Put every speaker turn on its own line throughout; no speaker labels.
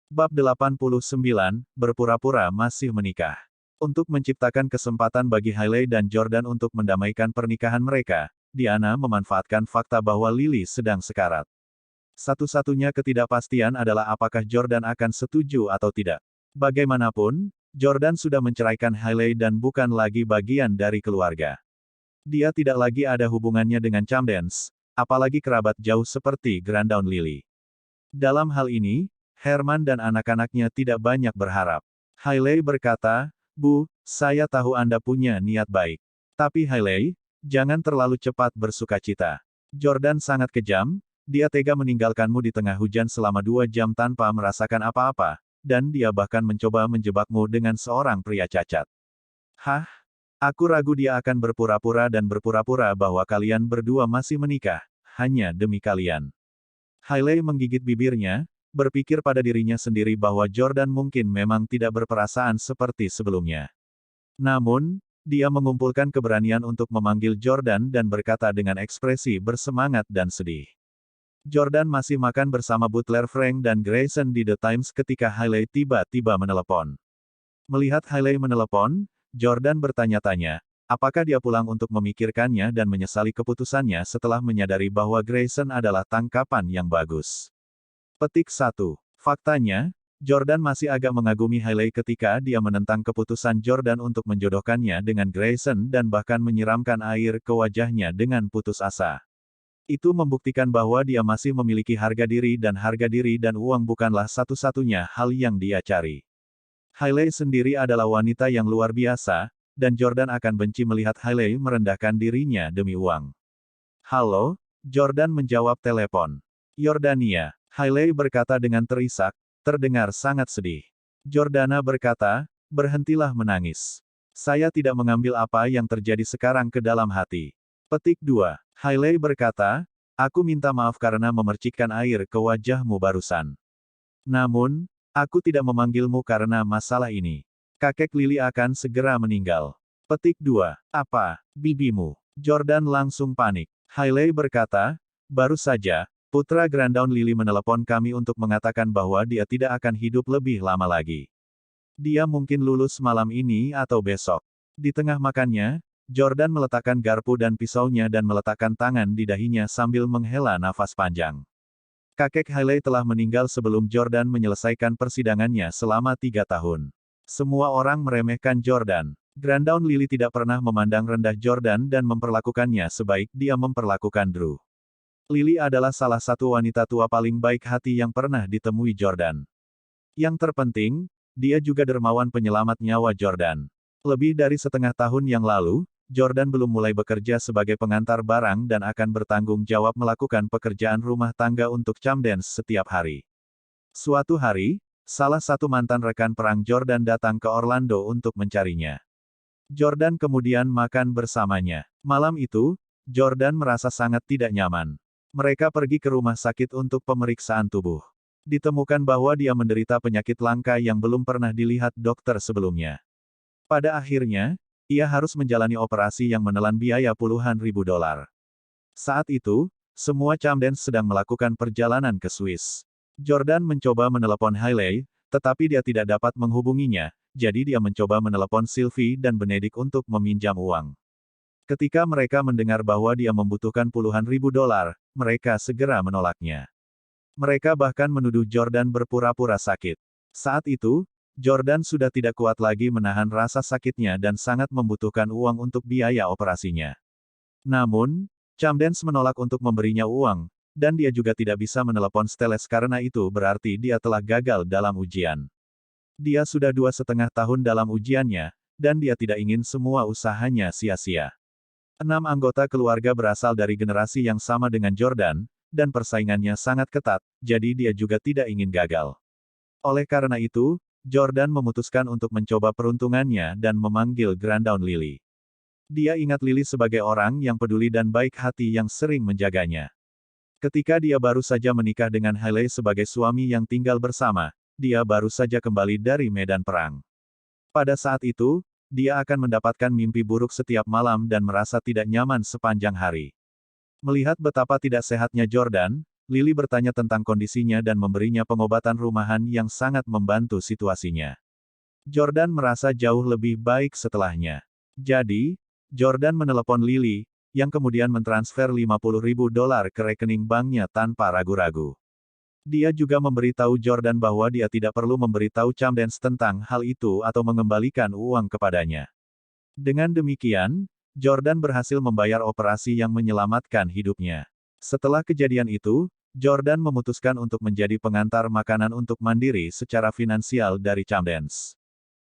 Bab 89, berpura-pura masih menikah. Untuk menciptakan kesempatan bagi Hailey dan Jordan untuk mendamaikan pernikahan mereka, Diana memanfaatkan fakta bahwa Lily sedang sekarat. Satu-satunya ketidakpastian adalah apakah Jordan akan setuju atau tidak. Bagaimanapun, Jordan sudah menceraikan Hailey dan bukan lagi bagian dari keluarga. Dia tidak lagi ada hubungannya dengan Camdens, apalagi kerabat jauh seperti Granddawn Lily. Dalam hal ini, Herman dan anak-anaknya tidak banyak berharap. Hailey berkata, "Bu, saya tahu Anda punya niat baik. Tapi Hailey, jangan terlalu cepat bersukacita. Jordan sangat kejam, dia tega meninggalkanmu di tengah hujan selama 2 jam tanpa merasakan apa-apa, dan dia bahkan mencoba menjebakmu dengan seorang pria cacat. Hah? Aku ragu dia akan berpura-pura dan berpura-pura bahwa kalian berdua masih menikah, hanya demi kalian." Hailey menggigit bibirnya, berpikir pada dirinya sendiri bahwa Jordan mungkin memang tidak berperasaan seperti sebelumnya. Namun, dia mengumpulkan keberanian untuk memanggil Jordan dan berkata dengan ekspresi bersemangat dan sedih. Jordan masih makan bersama butler Frank dan Grayson di The Times ketika Hailey tiba-tiba menelepon. Melihat Hailey menelepon, Jordan bertanya-tanya, apakah dia pulang untuk memikirkannya dan menyesali keputusannya setelah menyadari bahwa Grayson adalah tangkapan yang bagus. Petik 1. Faktanya, Jordan masih agak mengagumi Hailey ketika dia menentang keputusan Jordan untuk menjodohkannya dengan Grayson dan bahkan menyiramkan air ke wajahnya dengan putus asa. Itu membuktikan bahwa dia masih memiliki harga diri dan uang bukanlah satu-satunya hal yang dia cari. Hailey sendiri adalah wanita yang luar biasa, dan Jordan akan benci melihat Hailey merendahkan dirinya demi uang. "Halo?" Jordan menjawab telepon. "Yordania." Hailey berkata dengan terisak, terdengar sangat sedih. Jordana berkata, "Berhentilah menangis. Saya tidak mengambil apa yang terjadi sekarang ke dalam hati." Petik 2. Hailey berkata, "Aku minta maaf karena memercikkan air ke wajahmu barusan. Namun, aku tidak memanggilmu karena masalah ini. Kakek Lily akan segera meninggal." Petik 2. "Apa, bibimu?" Jordan langsung panik. Hailey berkata, "Baru saja, putra Granddawn Lily menelepon kami untuk mengatakan bahwa dia tidak akan hidup lebih lama lagi. Dia mungkin lulus malam ini atau besok." Di tengah makannya, Jordan meletakkan garpu dan pisaunya dan meletakkan tangan di dahinya sambil menghela nafas panjang. Kakek Hailey telah meninggal sebelum Jordan menyelesaikan persidangannya selama 3 tahun. Semua orang meremehkan Jordan. Granddawn Lily tidak pernah memandang rendah Jordan dan memperlakukannya sebaik dia memperlakukan Drew. Lily adalah salah satu wanita tua paling baik hati yang pernah ditemui Jordan. Yang terpenting, dia juga dermawan penyelamat nyawa Jordan. Lebih dari setengah tahun yang lalu, Jordan belum mulai bekerja sebagai pengantar barang dan akan bertanggung jawab melakukan pekerjaan rumah tangga untuk Camdens setiap hari. Suatu hari, salah satu mantan rekan perang Jordan datang ke Orlando untuk mencarinya. Jordan kemudian makan bersamanya. Malam itu, Jordan merasa sangat tidak nyaman. Mereka pergi ke rumah sakit untuk pemeriksaan tubuh. Ditemukan bahwa dia menderita penyakit langka yang belum pernah dilihat dokter sebelumnya. Pada akhirnya, ia harus menjalani operasi yang menelan biaya puluhan ribu dolar. Saat itu, semua Camdens sedang melakukan perjalanan ke Swiss. Jordan mencoba menelepon Hailey, tetapi dia tidak dapat menghubunginya, jadi dia mencoba menelepon Sylvie dan Benedict untuk meminjam uang. Ketika mereka mendengar bahwa dia membutuhkan puluhan ribu dolar, mereka segera menolaknya. Mereka bahkan menuduh Jordan berpura-pura sakit. Saat itu, Jordan sudah tidak kuat lagi menahan rasa sakitnya dan sangat membutuhkan uang untuk biaya operasinya. Namun, Camdens menolak untuk memberinya uang, dan dia juga tidak bisa menelepon Steles karena itu berarti dia telah gagal dalam ujian. Dia sudah 2,5 tahun dalam ujiannya, dan dia tidak ingin semua usahanya sia-sia. 6 anggota keluarga berasal dari generasi yang sama dengan Jordan, dan persaingannya sangat ketat, jadi dia juga tidak ingin gagal. Oleh karena itu, Jordan memutuskan untuk mencoba peruntungannya dan memanggil Granddawn Lily. Dia ingat Lily sebagai orang yang peduli dan baik hati yang sering menjaganya. Ketika dia baru saja menikah dengan Hailey sebagai suami yang tinggal bersama, dia baru saja kembali dari medan perang. Pada saat itu, dia akan mendapatkan mimpi buruk setiap malam dan merasa tidak nyaman sepanjang hari. Melihat betapa tidak sehatnya Jordan, Lily bertanya tentang kondisinya dan memberinya pengobatan rumahan yang sangat membantu situasinya. Jordan merasa jauh lebih baik setelahnya. Jadi, Jordan menelepon Lily, yang kemudian mentransfer $50.000 ke rekening banknya tanpa ragu-ragu. Dia juga memberitahu Jordan bahwa dia tidak perlu memberitahu Camdens tentang hal itu atau mengembalikan uang kepadanya. Dengan demikian, Jordan berhasil membayar operasi yang menyelamatkan hidupnya. Setelah kejadian itu, Jordan memutuskan untuk menjadi pengantar makanan untuk mandiri secara finansial dari Camdens.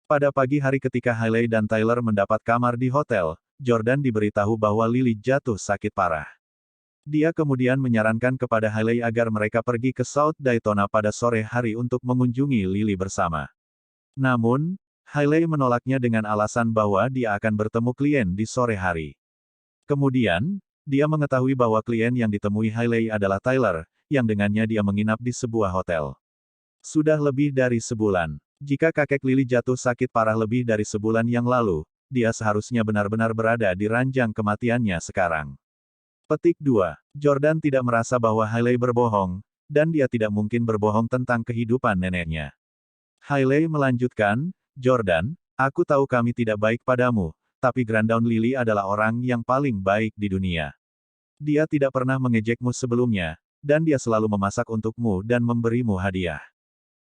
Pada pagi hari ketika Hailey dan Tyler mendapat kamar di hotel, Jordan diberitahu bahwa Lily jatuh sakit parah. Dia kemudian menyarankan kepada Hailey agar mereka pergi ke South Daytona pada sore hari untuk mengunjungi Lily bersama. Namun, Hailey menolaknya dengan alasan bahwa dia akan bertemu klien di sore hari. Kemudian, dia mengetahui bahwa klien yang ditemui Hailey adalah Tyler, yang dengannya dia menginap di sebuah hotel. Sudah lebih dari sebulan. Jika kakek Lily jatuh sakit parah lebih dari sebulan yang lalu, dia seharusnya benar-benar berada di ranjang kematiannya sekarang. Petik 2. Jordan tidak merasa bahwa Hailey berbohong, dan dia tidak mungkin berbohong tentang kehidupan neneknya. Hailey melanjutkan, Jordan, aku tahu kami tidak baik padamu, tapi Granddawn Lily adalah orang yang paling baik di dunia. Dia tidak pernah mengejekmu sebelumnya, dan dia selalu memasak untukmu dan memberimu hadiah.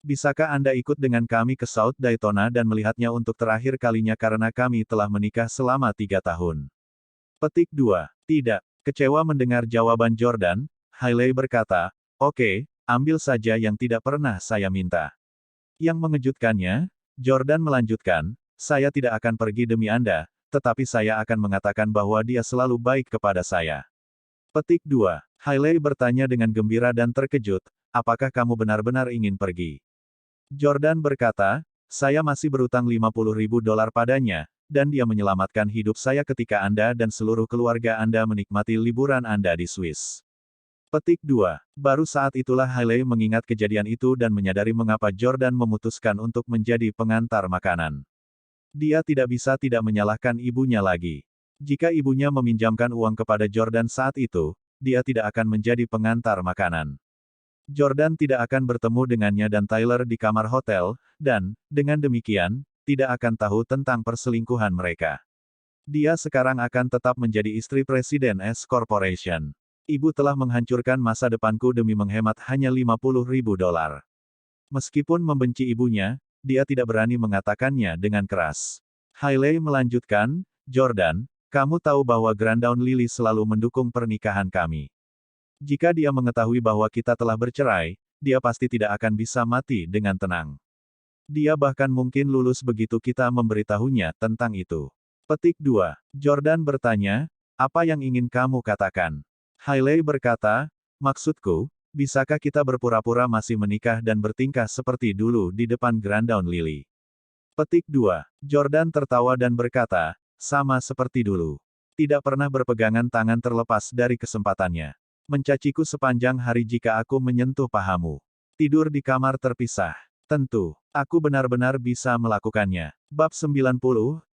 Bisakah Anda ikut dengan kami ke South Daytona dan melihatnya untuk terakhir kalinya karena kami telah menikah selama 3 tahun? Petik 2. Tidak. Kecewa mendengar jawaban Jordan, Hailey berkata, oke, ambil saja yang tidak pernah saya minta. Yang mengejutkannya, Jordan melanjutkan, saya tidak akan pergi demi Anda, tetapi saya akan mengatakan bahwa dia selalu baik kepada saya. Petik 2. Hailey bertanya dengan gembira dan terkejut, apakah kamu benar-benar ingin pergi? Jordan berkata, saya masih berutang $50.000 padanya, dan dia menyelamatkan hidup saya ketika Anda dan seluruh keluarga Anda menikmati liburan Anda di Swiss. Petik 2. Baru saat itulah Hailey mengingat kejadian itu dan menyadari mengapa Jordan memutuskan untuk menjadi pengantar makanan. Dia tidak bisa tidak menyalahkan ibunya lagi. Jika ibunya meminjamkan uang kepada Jordan saat itu, dia tidak akan menjadi pengantar makanan. Jordan tidak akan bertemu dengannya dan Tyler di kamar hotel, dan, dengan demikian, tidak akan tahu tentang perselingkuhan mereka. Dia sekarang akan tetap menjadi istri Presiden S Corporation. Ibu telah menghancurkan masa depanku demi menghemat hanya $50.000. Meskipun membenci ibunya, dia tidak berani mengatakannya dengan keras. Hailey melanjutkan, Jordan, kamu tahu bahwa Granddawn Lily selalu mendukung pernikahan kami. Jika dia mengetahui bahwa kita telah bercerai, dia pasti tidak akan bisa mati dengan tenang. Dia bahkan mungkin lulus begitu kita memberitahunya tentang itu. Petik 2. Jordan bertanya, apa yang ingin kamu katakan? Hailey berkata, maksudku, bisakah kita berpura-pura masih menikah dan bertingkah seperti dulu di depan Granddawn Lily? Petik 2. Jordan tertawa dan berkata, sama seperti dulu. Tidak pernah berpegangan tangan terlepas dari kesempatannya. Mencaciku sepanjang hari jika aku menyentuh pahamu. Tidur di kamar terpisah. Tentu, aku benar-benar bisa melakukannya. Bab 90,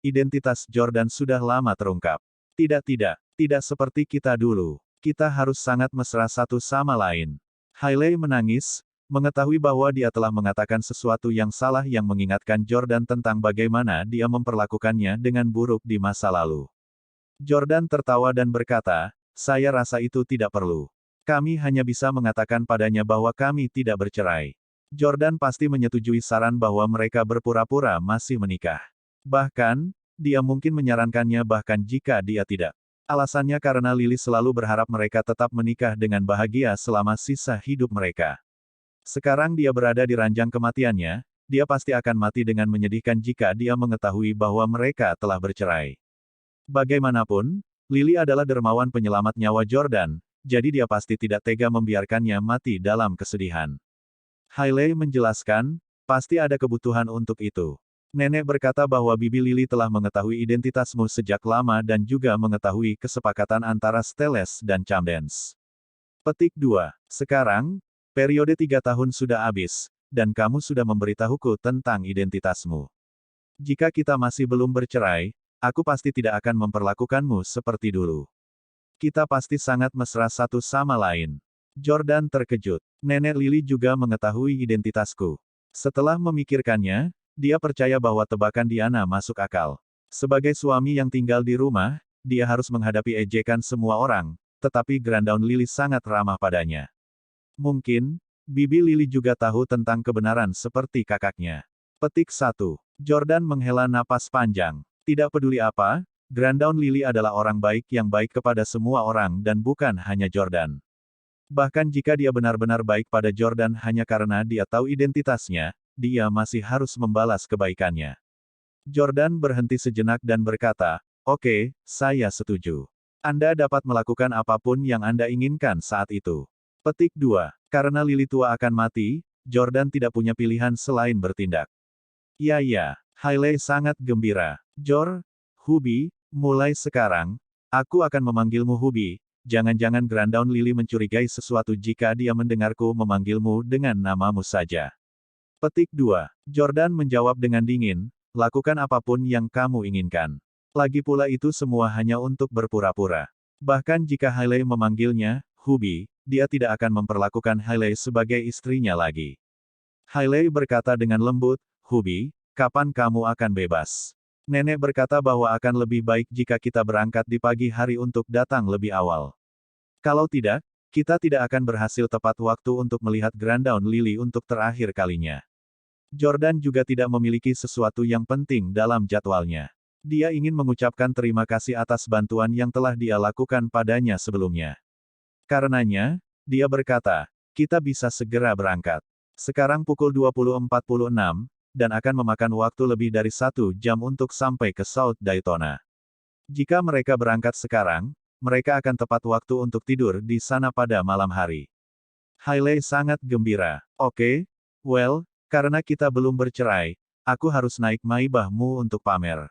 identitas Jordan sudah lama terungkap. Tidak seperti kita dulu. Kita harus sangat mesra satu sama lain. Hailey menangis, mengetahui bahwa dia telah mengatakan sesuatu yang salah yang mengingatkan Jordan tentang bagaimana dia memperlakukannya dengan buruk di masa lalu. Jordan tertawa dan berkata, saya rasa itu tidak perlu. Kami hanya bisa mengatakan padanya bahwa kami tidak bercerai. Jordan pasti menyetujui saran bahwa mereka berpura-pura masih menikah. Bahkan, dia mungkin menyarankannya bahkan jika dia tidak. Alasannya karena Lily selalu berharap mereka tetap menikah dengan bahagia selama sisa hidup mereka. Sekarang dia berada di ranjang kematiannya, dia pasti akan mati dengan menyedihkan jika dia mengetahui bahwa mereka telah bercerai. Bagaimanapun, Lily adalah dermawan penyelamat nyawa Jordan, jadi dia pasti tidak tega membiarkannya mati dalam kesedihan. Hailey menjelaskan, pasti ada kebutuhan untuk itu. Nenek berkata bahwa bibi Lily telah mengetahui identitasmu sejak lama dan juga mengetahui kesepakatan antara Steles dan Camdens. Petik 2. Sekarang, periode 3 tahun sudah habis, dan kamu sudah memberitahuku tentang identitasmu. Jika kita masih belum bercerai, aku pasti tidak akan memperlakukanmu seperti dulu. Kita pasti sangat mesra satu sama lain. Jordan terkejut. Nenek Lily juga mengetahui identitasku. Setelah memikirkannya, dia percaya bahwa tebakan Diana masuk akal. Sebagai suami yang tinggal di rumah, dia harus menghadapi ejekan semua orang, tetapi Grandaun Lily sangat ramah padanya. Mungkin, Bibi Lily juga tahu tentang kebenaran seperti kakaknya. Petik 1. Jordan menghela napas panjang. Tidak peduli apa, Grandaun Lily adalah orang baik yang baik kepada semua orang dan bukan hanya Jordan. Bahkan jika dia benar-benar baik pada Jordan hanya karena dia tahu identitasnya, dia masih harus membalas kebaikannya. Jordan berhenti sejenak dan berkata, "Oke, saya setuju. Anda dapat melakukan apapun yang Anda inginkan saat itu." Petik 2. Karena Lily tua akan mati, Jordan tidak punya pilihan selain bertindak. Ya, Hailey sangat gembira. Hubi, mulai sekarang, aku akan memanggilmu Hubi. Jangan-jangan Grandaun Lily mencurigai sesuatu jika dia mendengarku memanggilmu dengan namamu saja. Petik 2. Jordan menjawab dengan dingin, lakukan apapun yang kamu inginkan. Lagi pula itu semua hanya untuk berpura-pura. Bahkan jika Hailey memanggilnya, Hubi, dia tidak akan memperlakukan Hailey sebagai istrinya lagi. Hailey berkata dengan lembut, "Hubi, kapan kamu akan bebas?" Nenek berkata bahwa akan lebih baik jika kita berangkat di pagi hari untuk datang lebih awal. Kalau tidak, kita tidak akan berhasil tepat waktu untuk melihat Grandaun Lily untuk terakhir kalinya. Jordan juga tidak memiliki sesuatu yang penting dalam jadwalnya. Dia ingin mengucapkan terima kasih atas bantuan yang telah dia lakukan padanya sebelumnya. Karenanya, dia berkata, kita bisa segera berangkat. Sekarang pukul 20.46, dan akan memakan waktu lebih dari 1 jam untuk sampai ke South Daytona. Jika mereka berangkat sekarang, mereka akan tepat waktu untuk tidur di sana pada malam hari. Hailey sangat gembira. Oke, karena kita belum bercerai, aku harus naik Maybachmu untuk pamer.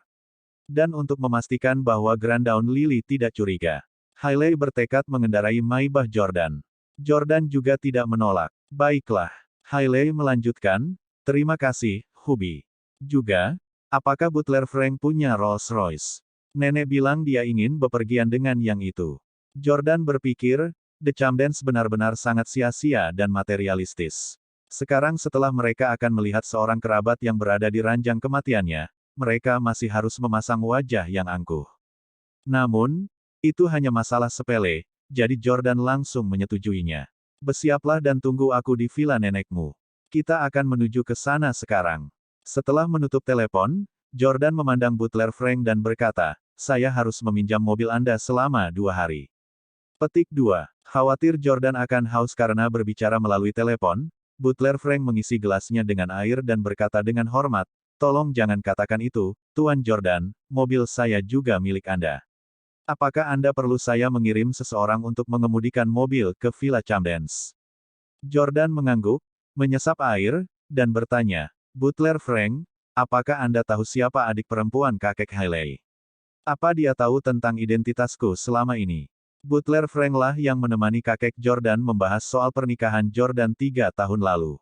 Dan untuk memastikan bahwa Grandaun Lily tidak curiga, Hailey bertekad mengendarai Maybach Jordan. Jordan juga tidak menolak. Baiklah, Hailey melanjutkan, terima kasih, Hubi. Juga, apakah Butler Frank punya Rolls-Royce? Nenek bilang dia ingin bepergian dengan yang itu. Jordan berpikir, The Chamdens benar-benar sangat sia-sia dan materialistis. Sekarang setelah mereka akan melihat seorang kerabat yang berada di ranjang kematiannya, mereka masih harus memasang wajah yang angkuh. Namun, itu hanya masalah sepele, jadi Jordan langsung menyetujuinya. Bersiaplah dan tunggu aku di villa nenekmu. Kita akan menuju ke sana sekarang. Setelah menutup telepon, Jordan memandang Butler Frank dan berkata, saya harus meminjam mobil Anda selama 2 hari. Petik 2. Khawatir Jordan akan haus karena berbicara melalui telepon, Butler Frank mengisi gelasnya dengan air dan berkata dengan hormat, tolong jangan katakan itu, Tuan Jordan, mobil saya juga milik Anda. Apakah Anda perlu saya mengirim seseorang untuk mengemudikan mobil ke Villa Chamdens? Jordan mengangguk, menyesap air, dan bertanya, Butler Frank, apakah Anda tahu siapa adik perempuan kakek Hailey? Apa dia tahu tentang identitasku selama ini? Butler Frank lah yang menemani kakek Jordan membahas soal pernikahan Jordan 3 tahun lalu.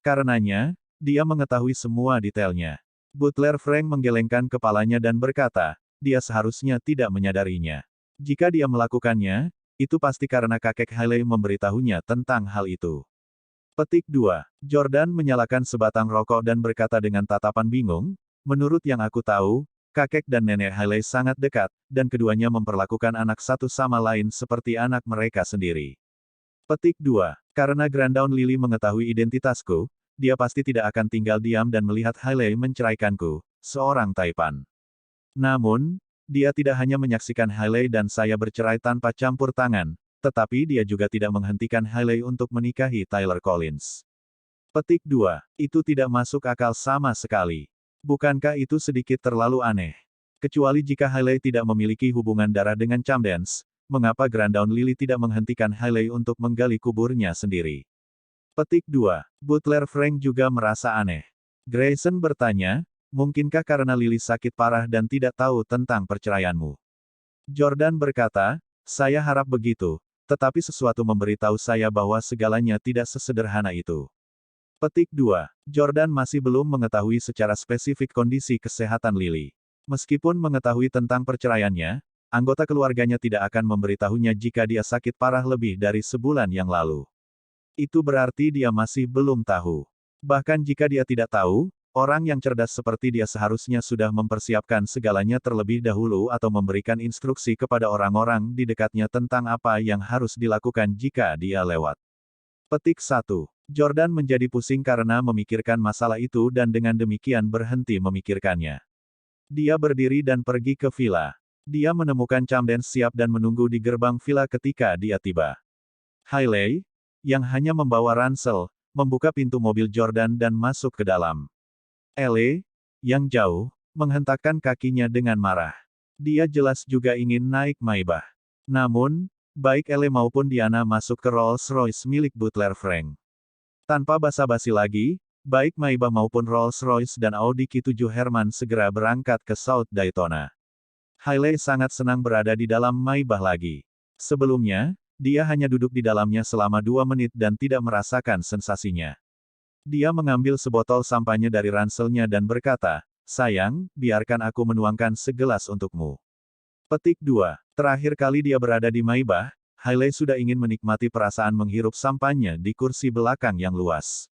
Karenanya, dia mengetahui semua detailnya. Butler Frank menggelengkan kepalanya dan berkata, dia seharusnya tidak menyadarinya. Jika dia melakukannya, itu pasti karena kakek Hailey memberitahunya tentang hal itu. Petik 2. Jordan menyalakan sebatang rokok dan berkata dengan tatapan bingung, menurut yang aku tahu, kakek dan nenek Hailey sangat dekat, dan keduanya memperlakukan anak satu sama lain seperti anak mereka sendiri. Petik 2. Karena Grandaun Lily mengetahui identitasku, dia pasti tidak akan tinggal diam dan melihat Hailey menceraikanku, seorang Taipan. Namun, dia tidak hanya menyaksikan Hailey dan saya bercerai tanpa campur tangan, tetapi dia juga tidak menghentikan Hailey untuk menikahi Tyler Collins. Petik 2. Itu tidak masuk akal sama sekali. Bukankah itu sedikit terlalu aneh? Kecuali jika Hailey tidak memiliki hubungan darah dengan Chamdens, mengapa Grandaun Lily tidak menghentikan Hailey untuk menggali kuburnya sendiri? Petik 2. Butler Frank juga merasa aneh. Grayson bertanya, mungkinkah karena Lily sakit parah dan tidak tahu tentang perceraianmu? Jordan berkata, saya harap begitu, tetapi sesuatu memberitahu saya bahwa segalanya tidak sesederhana itu. Petik 2. Jordan masih belum mengetahui secara spesifik kondisi kesehatan Lily. Meskipun mengetahui tentang perceraiannya, Anggota keluarganya tidak akan memberitahunya jika dia sakit parah lebih dari sebulan yang lalu. Itu berarti dia masih belum tahu. Bahkan jika dia tidak tahu, orang yang cerdas seperti dia seharusnya sudah mempersiapkan segalanya terlebih dahulu atau memberikan instruksi kepada orang-orang di dekatnya tentang apa yang harus dilakukan jika dia lewat. Petik 1. Jordan menjadi pusing karena memikirkan masalah itu dan dengan demikian berhenti memikirkannya. Dia berdiri dan pergi ke villa. Dia menemukan Camden siap dan menunggu di gerbang villa ketika dia tiba. Hailey, yang hanya membawa ransel, membuka pintu mobil Jordan dan masuk ke dalam. Ellie, yang jauh, menghentakkan kakinya dengan marah. Dia jelas juga ingin naik Maybach. Namun, baik Ellie maupun Diana masuk ke Rolls-Royce milik Butler Frank. Tanpa basa-basi lagi, baik Maybach maupun Rolls-Royce dan Audi Q7 Herman segera berangkat ke South Daytona. Hailey sangat senang berada di dalam Maybach lagi. Sebelumnya, dia hanya duduk di dalamnya selama 2 menit dan tidak merasakan sensasinya. Dia mengambil sebotol sampahnya dari ranselnya dan berkata, "Sayang, biarkan aku menuangkan segelas untukmu." Petik 2. Terakhir kali dia berada di Maybach, Hailey sudah ingin menikmati perasaan menghirup sampahnya di kursi belakang yang luas.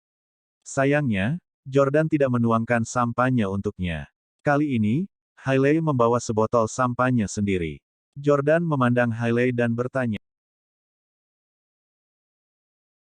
Sayangnya, Jordan tidak menuangkan sampahnya untuknya. Kali ini, Hailey membawa sebotol sampahnya sendiri. Jordan memandang Hailey dan bertanya,